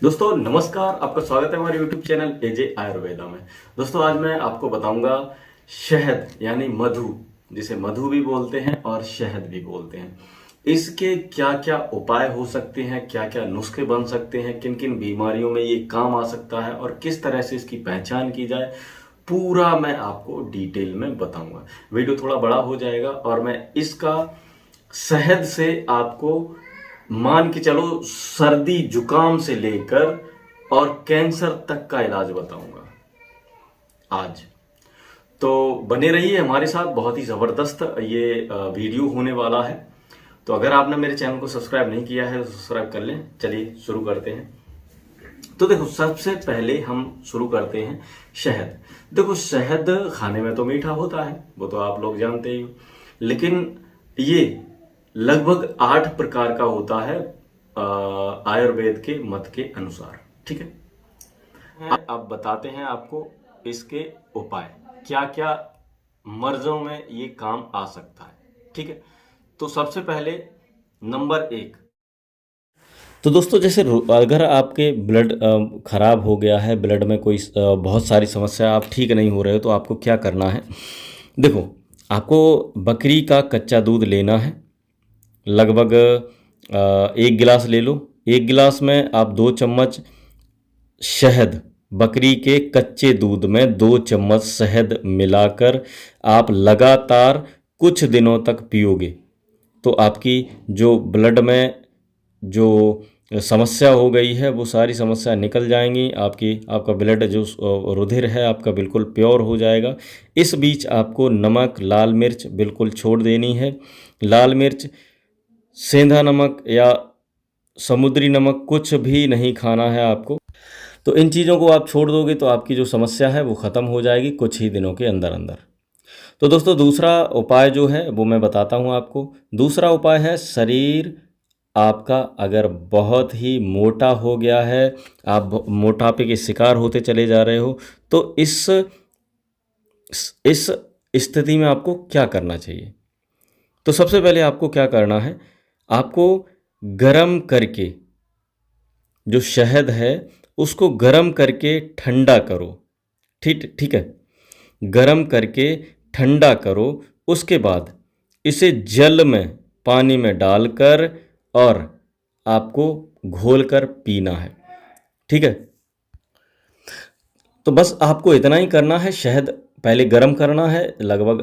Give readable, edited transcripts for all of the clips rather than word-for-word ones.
दोस्तों नमस्कार, आपका स्वागत है हमारे YouTube चैनल एजे आयुर्वेदा में। दोस्तों आज मैं आपको बताऊंगा शहद यानी मधु, जिसे मधु भी बोलते हैं और शहद भी बोलते हैं। इसके क्या क्या उपाय हो सकते हैं, क्या क्या नुस्खे बन सकते हैं, किन किन बीमारियों में ये काम आ सकता है और किस तरह से इसकी पहचान की जाए, पूरा मैं आपको डिटेल में बताऊंगा। वीडियो थोड़ा बड़ा हो जाएगा और मैं इसका शहद से आपको मान के चलो सर्दी जुकाम से लेकर और कैंसर तक का इलाज बताऊंगा आज। तो बने रहिए हमारे साथ, बहुत ही जबरदस्त ये वीडियो होने वाला है। तो अगर आपने मेरे चैनल को सब्सक्राइब नहीं किया है तो सब्सक्राइब कर लें। चलिए शुरू करते हैं। तो देखो, सबसे पहले हम शुरू करते हैं शहद। देखो, शहद खाने में तो मीठा होता है, वो तो आप लोग जानते ही हो, लेकिन ये लगभग 8 प्रकार का होता है आयुर्वेद के मत के अनुसार। ठीक है, अब बताते हैं आपको इसके उपाय, क्या क्या मर्जों में ये काम आ सकता है। ठीक है, तो सबसे पहले नंबर 1। तो दोस्तों जैसे अगर आपके ब्लड खराब हो गया है, ब्लड में कोई बहुत सारी समस्या, आप ठीक नहीं हो रहे हो, तो आपको क्या करना है। देखो, आपको बकरी का कच्चा दूध लेना है, लगभग 1 गिलास ले लो। 1 गिलास में आप 2 चम्मच शहद, बकरी के कच्चे दूध में 2 चम्मच शहद मिलाकर आप लगातार कुछ दिनों तक पियोगे तो आपकी जो ब्लड में जो समस्या हो गई है वो सारी समस्या निकल जाएंगी। आपका ब्लड जो रुधिर है आपका बिल्कुल प्योर हो जाएगा। इस बीच आपको नमक, लाल मिर्च बिल्कुल छोड़ देनी है। लाल मिर्च, सेंधा नमक या समुद्री नमक कुछ भी नहीं खाना है आपको। तो इन चीज़ों को आप छोड़ दोगे तो आपकी जो समस्या है वो ख़त्म हो जाएगी कुछ ही दिनों के अंदर अंदर। तो दोस्तों दूसरा उपाय जो है वो मैं बताता हूँ आपको। दूसरा उपाय है, शरीर आपका अगर बहुत ही मोटा हो गया है, आप मोटापे के शिकार होते चले जा रहे हो, तो इस स्थिति में आपको क्या करना चाहिए। तो सबसे पहले आपको क्या करना है, आपको गरम करके जो शहद है उसको गरम करके ठंडा करो। ठीक ठीक है, गरम करके ठंडा करो। उसके बाद इसे जल में, पानी में डालकर और आपको घोलकर पीना है। ठीक है, तो बस आपको इतना ही करना है। शहद पहले गरम करना है, लगभग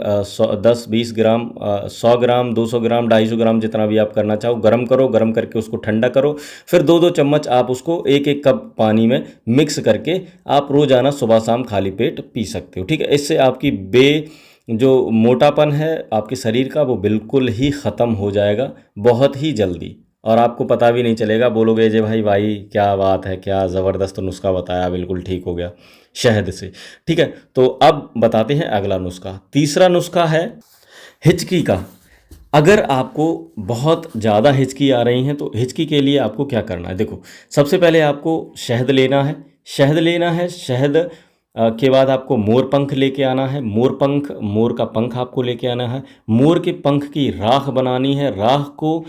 10-20 ग्राम, 100 ग्राम, 200 ग्राम, 250 ग्राम, जितना भी आप करना चाहो गरम करो। गरम करके उसको ठंडा करो। फिर 2-2 चम्मच आप उसको 1-1 कप पानी में मिक्स करके आप रोज़ाना सुबह शाम खाली पेट पी सकते हो। ठीक है, इससे आपकी जो मोटापन है आपके शरीर का वो बिल्कुल ही ख़त्म हो जाएगा बहुत ही जल्दी, और आपको पता भी नहीं चलेगा। बोलोगे जे भाई क्या बात है, क्या ज़बरदस्त नुस्खा बताया, बिल्कुल ठीक हो गया शहद से। ठीक है, तो अब बताते हैं अगला नुस्खा। तीसरा नुस्खा है हिचकी का। अगर आपको बहुत ज़्यादा हिचकी आ रही हैं तो हिचकी के लिए आपको क्या करना है। देखो, सबसे पहले आपको शहद लेना है। शहद के बाद आपको मोर पंख लेके आना है। मोर का पंख आपको लेके आना है। मोर के पंख की राख बनानी है। राख को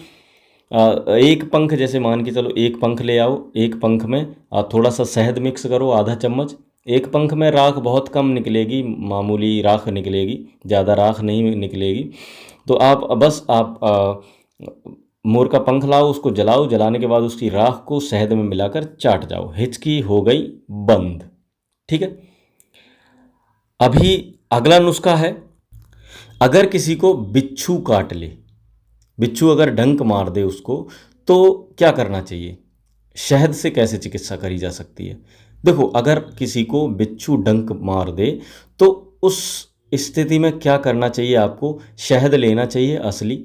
एक पंख, जैसे मान के चलो एक पंख ले आओ। एक पंख में आप थोड़ा सा शहद मिक्स करो, आधा चम्मच। एक पंख में राख बहुत कम निकलेगी, मामूली राख निकलेगी, ज़्यादा राख नहीं निकलेगी। तो आप मोर का पंख लाओ, उसको जलाओ। जलाने के बाद उसकी राख को शहद में मिलाकर चाट जाओ। हिचकी हो गई बंद। ठीक है, अभी अगला नुस्खा है, अगर किसी को बिच्छू काट ले, बिच्छू अगर डंक मार दे उसको, तो क्या करना चाहिए, शहद से कैसे चिकित्सा करी जा सकती है। देखो, अगर किसी को बिच्छू डंक मार दे तो उस स्थिति में क्या करना चाहिए, आपको शहद लेना चाहिए असली,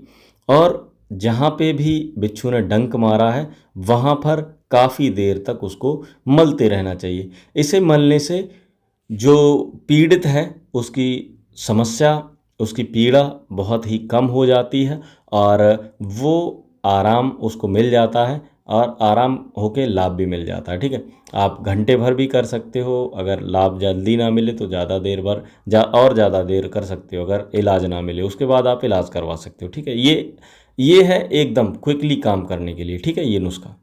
और जहाँ पे भी बिच्छू ने डंक मारा है वहाँ पर काफ़ी देर तक उसको मलते रहना चाहिए। इसे मलने से जो पीड़ित है उसकी समस्या, उसकी पीड़ा बहुत ही कम हो जाती है और वो आराम उसको मिल जाता है और आराम होके लाभ भी मिल जाता है। ठीक है, आप घंटे भर भी कर सकते हो, अगर लाभ जल्दी ना मिले तो ज़्यादा देर भर और ज़्यादा देर कर सकते हो, अगर इलाज ना मिले उसके बाद आप इलाज करवा सकते हो। ठीक है, ये है एकदम क्विकली काम करने के लिए। ठीक है, ये नुस्खा।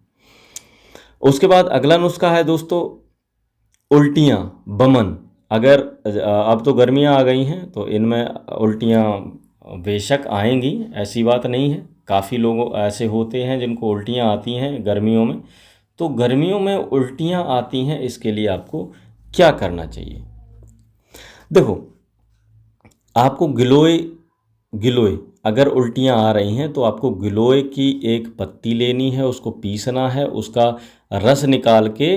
उसके बाद अगला नुस्खा है दोस्तों, उल्टियाँ, बमन। अगर अब तो गर्मियाँ आ गई हैं तो इनमें उल्टियाँ बेशक आएंगी, ऐसी बात नहीं है। काफ़ी लोग ऐसे होते हैं जिनको उल्टियाँ आती हैं गर्मियों में। तो गर्मियों में उल्टियाँ आती हैं, इसके लिए आपको क्या करना चाहिए? देखो, आपको गिलोय गिलोय अगर उल्टियाँ आ रही हैं तो आपको गिलोय की एक पत्ती लेनी है, उसको पीसना है, उसका रस निकाल के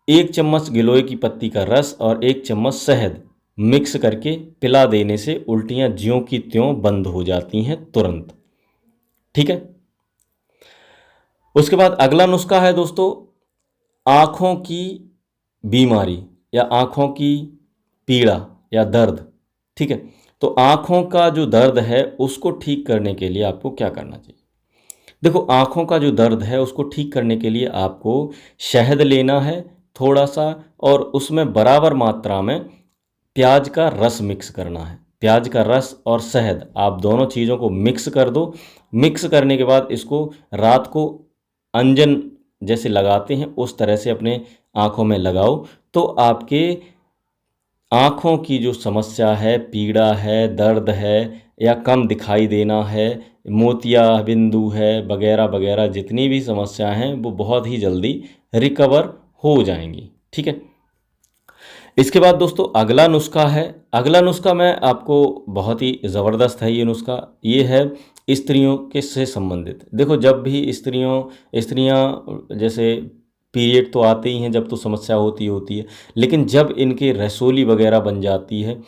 1 चम्मच गिलोय की पत्ती का रस और 1 चम्मच शहद मिक्स करके पिला देने से उल्टियाँ ज्यों की त्यों बंद हो जाती हैं तुरंत। ठीक है। उसके बाद अगला नुस्खा है दोस्तों, आँखों की बीमारी या आँखों की पीड़ा या दर्द। ठीक है। तो आँखों का जो दर्द है उसको ठीक करने के लिए आपको क्या करना चाहिए? देखो, आँखों का जो दर्द है उसको ठीक करने के लिए आपको शहद लेना है थोड़ा सा, और उसमें बराबर मात्रा में प्याज का रस मिक्स करना है। प्याज का रस और शहद आप दोनों चीज़ों को मिक्स कर दो। मिक्स करने के बाद इसको रात को अंजन जैसे लगाते हैं उस तरह से अपने आँखों में लगाओ, तो आपके आँखों की जो समस्या है, पीड़ा है, दर्द है या कम दिखाई देना है, मोतिया बिंदु है वगैरह वगैरह, जितनी भी समस्याएं हैं वो बहुत ही जल्दी रिकवर हो जाएंगी। ठीक है। इसके बाद दोस्तों अगला नुस्खा है। अगला नुस्खा मैं आपको, बहुत ही ज़बरदस्त है ये नुस्खा। ये है स्त्रियों के से संबंधित। देखो, जब भी स्त्रियां जैसे पीरियड तो आते ही हैं, जब तो समस्या होती है, लेकिन जब इनके रसोली वगैरह बन जाती है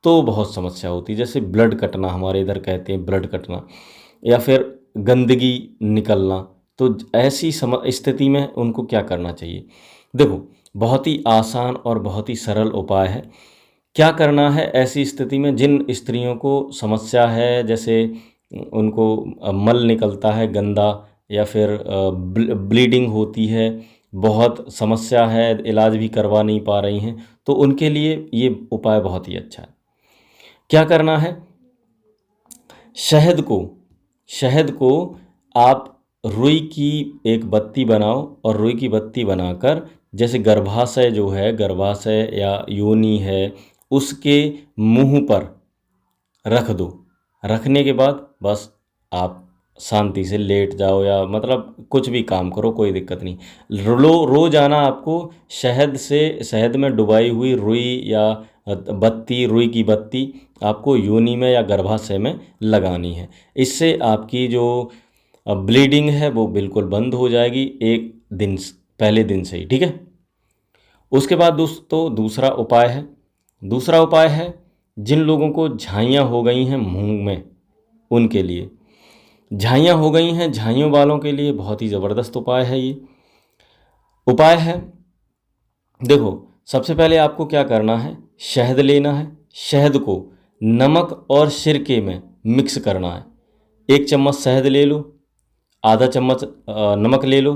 तो बहुत समस्या होती है। जैसे ब्लड कटना, हमारे इधर कहते हैं ब्लड कटना, या फिर गंदगी निकलना। तो ऐसी स्थिति में उनको क्या करना चाहिए? देखो, बहुत ही आसान और बहुत ही सरल उपाय है। क्या करना है ऐसी स्थिति में? जिन स्त्रियों को समस्या है, जैसे उनको मल निकलता है गंदा, या फिर ब्लीडिंग होती है, बहुत समस्या है, इलाज भी करवा नहीं पा रही हैं, तो उनके लिए ये उपाय बहुत ही अच्छा है। क्या करना है? शहद को आप रुई की एक बत्ती बनाओ, और रुई की बत्ती बनाकर जैसे गर्भाशय जो है, गर्भाशय या योनि है, उसके मुंह पर रख दो। रखने के बाद बस आप शांति से लेट जाओ, या मतलब कुछ भी काम करो, कोई दिक्कत नहीं। रोजाना आपको शहद में डुबाई हुई रुई या बत्ती, रुई की बत्ती आपको योनि में या गर्भाशय में लगानी है। इससे आपकी जो ब्लीडिंग है वो बिल्कुल बंद हो जाएगी, एक दिन पहले दिन से ही। ठीक है। उसके बाद दोस्तों दूसरा उपाय है जिन लोगों को झाइयाँ हो गई हैं मुंह में, उनके लिए। झाइयाँ हो गई हैं, झाइयों वालों के लिए बहुत ही ज़बरदस्त उपाय है ये। उपाय है, देखो, सबसे पहले आपको क्या करना है? शहद लेना है। शहद को नमक और सिरके में मिक्स करना है। 1 चम्मच शहद ले लो, आधा चम्मच नमक ले लो,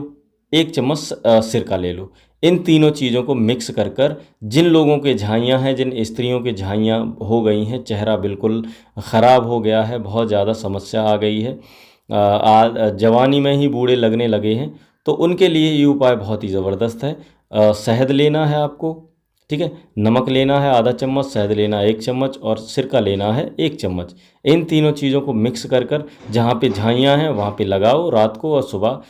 1 चम्मच सिरका ले लो। इन तीनों चीज़ों को मिक्स कर कर जिन लोगों के झाइयाँ हैं, जिन स्त्रियों के झाइयाँ हो गई हैं, चेहरा बिल्कुल ख़राब हो गया है, बहुत ज़्यादा समस्या आ गई है, जवानी में ही बूढ़े लगने लगे हैं, तो उनके लिए ये उपाय बहुत ही ज़बरदस्त है। शहद लेना है आपको, ठीक है, नमक लेना है आधा चम्मच, शहद लेना है 1 चम्मच, और सिरका लेना है 1 चम्मच। इन तीनों चीज़ों को मिक्स कर कर जहाँ पे झाइयाँ हैं वहाँ पे लगाओ रात को, और सुबह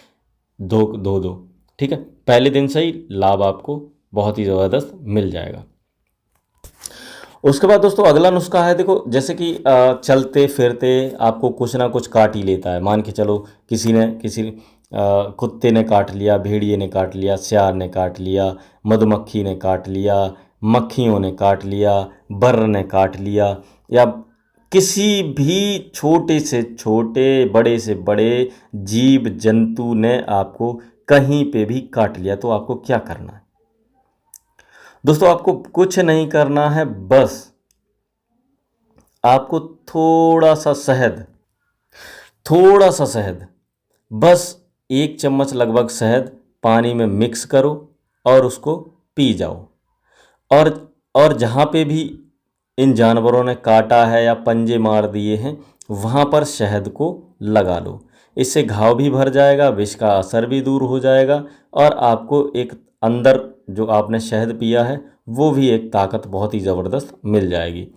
धो धो दो। ठीक है। पहले दिन से ही लाभ आपको बहुत ही ज़बरदस्त मिल जाएगा। उसके बाद दोस्तों अगला नुस्खा है। देखो, जैसे कि चलते फिरते आपको कुछ ना कुछ काट ही लेता है। मान के चलो किसी कुत्ते ने काट लिया, भेड़िए ने काट लिया, सियार ने काट लिया, मधुमक्खी ने काट लिया, मक्खियों ने काट लिया, बर्र ने काट लिया, या किसी भी छोटे से छोटे, बड़े से बड़े जीव जंतु ने आपको कहीं पे भी काट लिया, तो आपको क्या करना है? दोस्तों, आपको कुछ नहीं करना है, बस आपको थोड़ा सा शहद, बस 1 चम्मच लगभग शहद पानी में मिक्स करो और उसको पी जाओ। और जहाँ पे भी इन जानवरों ने काटा है या पंजे मार दिए हैं, वहाँ पर शहद को लगा लो। इससे घाव भी भर जाएगा, विष का असर भी दूर हो जाएगा और आपको एक अंदर जो आपने शहद पिया है वो भी एक ताकत बहुत ही ज़बरदस्त मिल जाएगी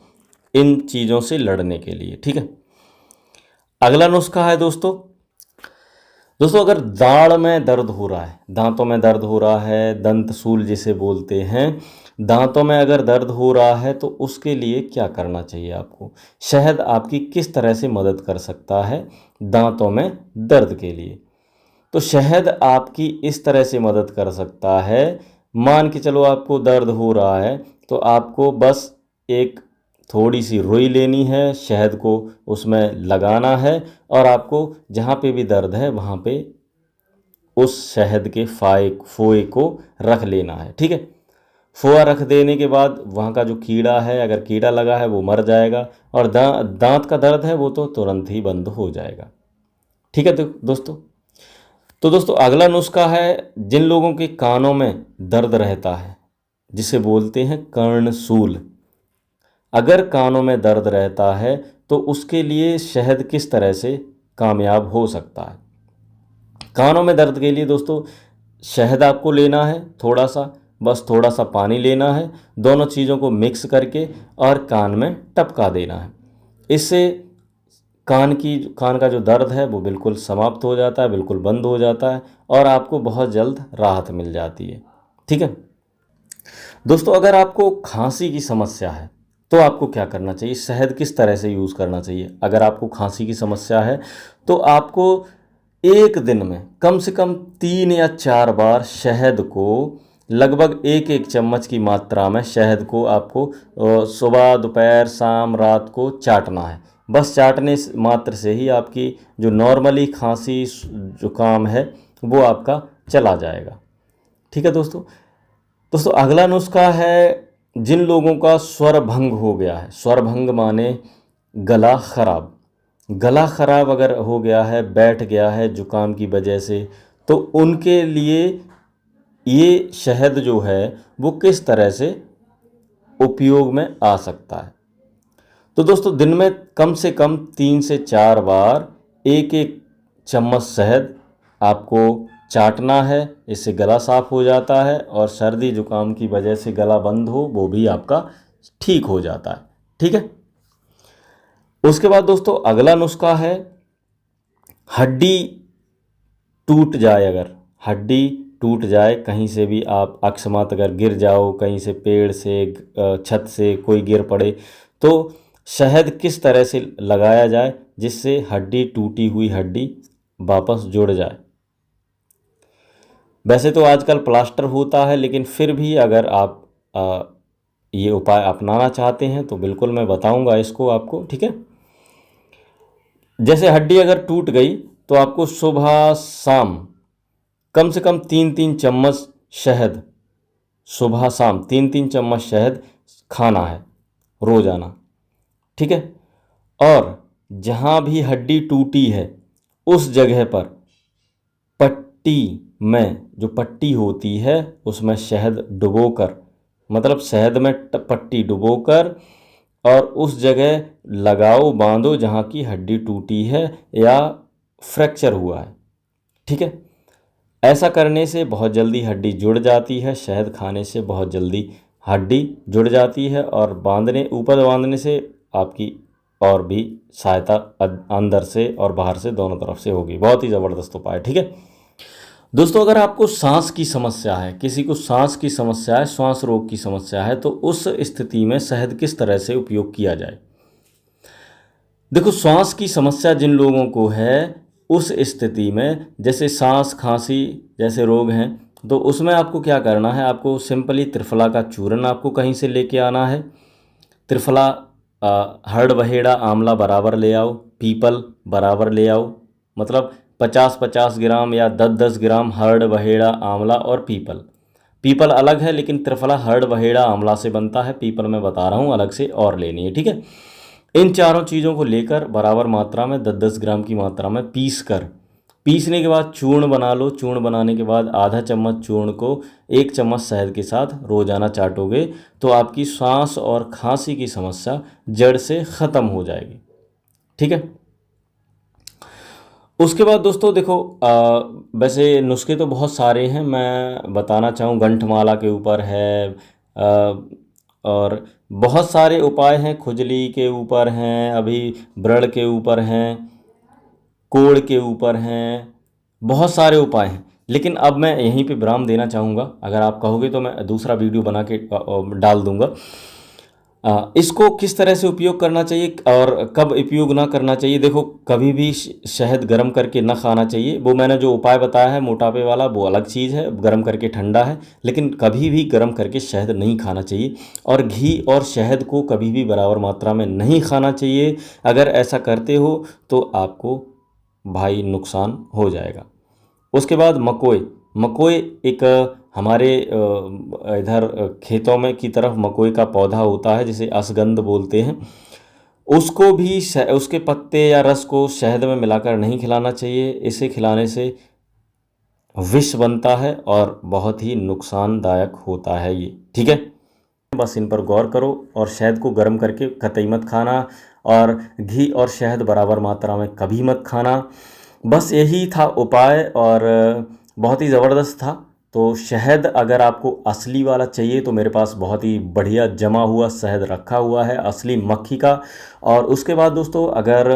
इन चीज़ों से लड़ने के लिए। ठीक है, अगला नुस्खा है दोस्तों अगर दाढ़ में दर्द हो रहा है, दांतों में दर्द हो रहा है, दंतशूल जिसे बोलते हैं, दांतों में अगर दर्द हो रहा है तो उसके लिए क्या करना चाहिए आपको? शहद आपकी किस तरह से मदद कर सकता है दांतों में दर्द के लिए? तो शहद आपकी इस तरह से मदद कर सकता है, मान के चलो आपको दर्द हो रहा है तो आपको बस एक थोड़ी सी रुई लेनी है, शहद को उसमें लगाना है और आपको जहाँ पे भी दर्द है वहाँ पे उस शहद के फोए को रख लेना है। ठीक है, फोआ रख देने के बाद वहाँ का जो कीड़ा है, अगर कीड़ा लगा है वो मर जाएगा और दांत का दर्द है वो तो तुरंत ही बंद हो जाएगा। ठीक है तो दोस्तों अगला नुस्खा है जिन लोगों के कानों में दर्द रहता है जिसे बोलते हैं कर्णशूल। अगर कानों में दर्द रहता है तो उसके लिए शहद किस तरह से कामयाब हो सकता है? कानों में दर्द के लिए दोस्तों शहद आपको लेना है, बस थोड़ा सा पानी लेना है, दोनों चीज़ों को मिक्स करके और कान में टपका देना है। इससे कान का जो दर्द है वो बिल्कुल समाप्त हो जाता है, बिल्कुल बंद हो जाता है और आपको बहुत जल्द राहत मिल जाती है। ठीक है दोस्तों, अगर आपको खांसी की समस्या है तो आपको क्या करना चाहिए? शहद किस तरह से यूज़ करना चाहिए? अगर आपको खांसी की समस्या है तो आपको एक दिन में कम से कम 3 या 4 बार शहद को लगभग 1-1 चम्मच की मात्रा में शहद को आपको सुबह, दोपहर, शाम, रात को चाटना है। बस चाटने मात्र से ही आपकी जो नॉर्मली खांसी जुकाम है वो आपका चला जाएगा। ठीक है दोस्तों अगला नुस्खा है जिन लोगों का स्वर भंग हो गया है। स्वर भंग माने गला खराब अगर हो गया है, बैठ गया है जुकाम की वजह से, तो उनके लिए ये शहद जो है वो किस तरह से उपयोग में आ सकता है? तो दोस्तों दिन में कम से कम 3 से 4 बार 1-1 चम्मच शहद आपको चाटना है। इससे गला साफ हो जाता है और सर्दी जुकाम की वजह से गला बंद हो वो भी आपका ठीक हो जाता है। ठीक है, उसके बाद दोस्तों अगला नुस्खा है हड्डी टूट जाए। अगर हड्डी टूट जाए कहीं से भी, आप अकस्मात अगर गिर जाओ कहीं से, पेड़ से, छत से कोई गिर पड़े, तो शहद किस तरह से लगाया जाए जिससे टूटी हुई हड्डी वापस जुड़ जाए? वैसे तो आजकल प्लास्टर होता है, लेकिन फिर भी अगर आप ये उपाय अपनाना चाहते हैं तो बिल्कुल मैं बताऊंगा इसको आपको। ठीक है, जैसे हड्डी अगर टूट गई तो आपको सुबह शाम कम से कम 3-3 चम्मच शहद, सुबह शाम 3-3 चम्मच शहद खाना है रोज़ाना। ठीक है, और जहाँ भी हड्डी टूटी है उस जगह पर पट्टी में, जो पट्टी होती है उसमें शहद डुबोकर, मतलब शहद में पट्टी डुबोकर और उस जगह लगाओ, बांधो जहाँ की हड्डी टूटी है या फ्रैक्चर हुआ है। ठीक है, ऐसा करने से बहुत जल्दी हड्डी जुड़ जाती है, शहद खाने से बहुत जल्दी हड्डी जुड़ जाती है और ऊपर बांधने से आपकी और भी सहायता अंदर से और बाहर से दोनों तरफ से होगी। बहुत ही ज़बरदस्त उपाय। ठीक है दोस्तों, अगर आपको सांस की समस्या है, किसी को सांस की समस्या है, श्वास रोग की समस्या है, तो उस स्थिति में शहद किस तरह से उपयोग किया जाए? देखो, श्वास की समस्या जिन लोगों को है उस स्थिति में, जैसे सांस, खांसी जैसे रोग हैं, तो उसमें आपको क्या करना है? आपको सिंपली त्रिफला का चूर्ण आपको कहीं से लेके आना है। त्रिफला, हरड़-बहेड़ा, आंवला बराबर ले आओ, पीपल बराबर ले आओ, मतलब 50-50 ग्राम या 10-10 ग्राम हरड़-बहेड़ा, आंवला और पीपल अलग है, लेकिन त्रिफला हरड़-बहेड़ा आंवला से बनता है, पीपल मैं बता रहा हूँ अलग से और लेनी है। ठीक है, इन चारों चीज़ों को लेकर बराबर मात्रा में 10-10 ग्राम की मात्रा में पीसने के बाद चूर्ण बना लो। चूर्ण बनाने के बाद आधा चम्मच चूर्ण को 1 चम्मच शहद के साथ रोज़ाना चाटोगे तो आपकी सांस और खांसी की समस्या जड़ से ख़त्म हो जाएगी। ठीक है, उसके बाद दोस्तों देखो, वैसे नुस्खे तो बहुत सारे हैं, मैं बताना चाहूँ गंठमाला के ऊपर है, और बहुत सारे उपाय हैं, खुजली के ऊपर हैं, अभी व्रण के ऊपर हैं, कोढ़ के ऊपर हैं, बहुत सारे उपाय हैं। लेकिन अब मैं यहीं पे विराम देना चाहूँगा, अगर आप कहोगे तो मैं दूसरा वीडियो बना के डाल दूँगा। इसको किस तरह से उपयोग करना चाहिए और कब उपयोग ना करना चाहिए। देखो, कभी भी शहद गर्म करके ना खाना चाहिए। वो मैंने जो उपाय बताया है मोटापे वाला, वो अलग चीज़ है, गर्म करके ठंडा है, लेकिन कभी भी गर्म करके शहद नहीं खाना चाहिए। और घी और शहद को कभी भी बराबर मात्रा में नहीं खाना चाहिए। अगर ऐसा करते हो तो आपको भाई नुकसान हो जाएगा। उसके बाद मकोई। मकोई एक हमारे इधर खेतों में की तरफ मकोई का पौधा होता है, जिसे असगंध बोलते हैं। उसको भी उसके पत्ते या रस को शहद में मिलाकर नहीं खिलाना चाहिए। इसे खिलाने से विष बनता है और बहुत ही नुकसानदायक होता है ये, ठीक है। बस इन पर गौर करो और शहद को गर्म करके कतई मत खाना, और घी और शहद बराबर मात्रा में कभी मत खाना। बस यही था उपाय, और बहुत ही ज़बरदस्त था। तो शहद अगर आपको असली वाला चाहिए तो मेरे पास बहुत ही बढ़िया जमा हुआ शहद रखा हुआ है, असली मक्खी का। और उसके बाद दोस्तों, अगर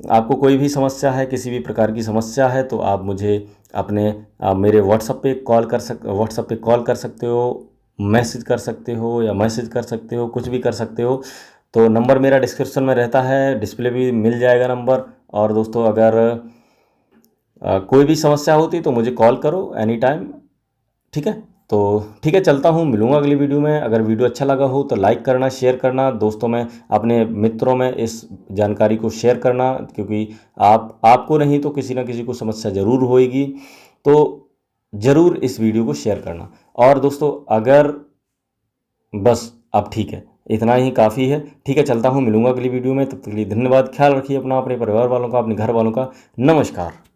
आपको कोई भी समस्या है, किसी भी प्रकार की समस्या है, तो आप मुझे अपने मेरे व्हाट्सएप पे कॉल कर सकते हो, मैसेज कर सकते हो, या मैसेज कर सकते हो, कुछ भी कर सकते हो। तो नंबर मेरा डिस्क्रिप्शन में रहता है, डिस्प्ले भी मिल जाएगा नंबर। और दोस्तों, अगर कोई भी समस्या होती तो मुझे कॉल करो एनी टाइम, ठीक है। तो ठीक है, चलता हूँ, मिलूँगा अगली वीडियो में। अगर वीडियो अच्छा लगा हो तो लाइक करना, शेयर करना, दोस्तों में, अपने मित्रों में इस जानकारी को शेयर करना, क्योंकि आपको नहीं तो किसी ना किसी को समस्या ज़रूर होएगी। तो ज़रूर इस वीडियो को शेयर करना। और दोस्तों, अगर बस अब ठीक है, इतना ही काफ़ी है। ठीक है, चलता हूँ, मिलूँगा अगली वीडियो में। तब तक के लिए धन्यवाद। ख्याल रखिए अपना, अपने परिवार वालों का, अपने घर वालों का। नमस्कार।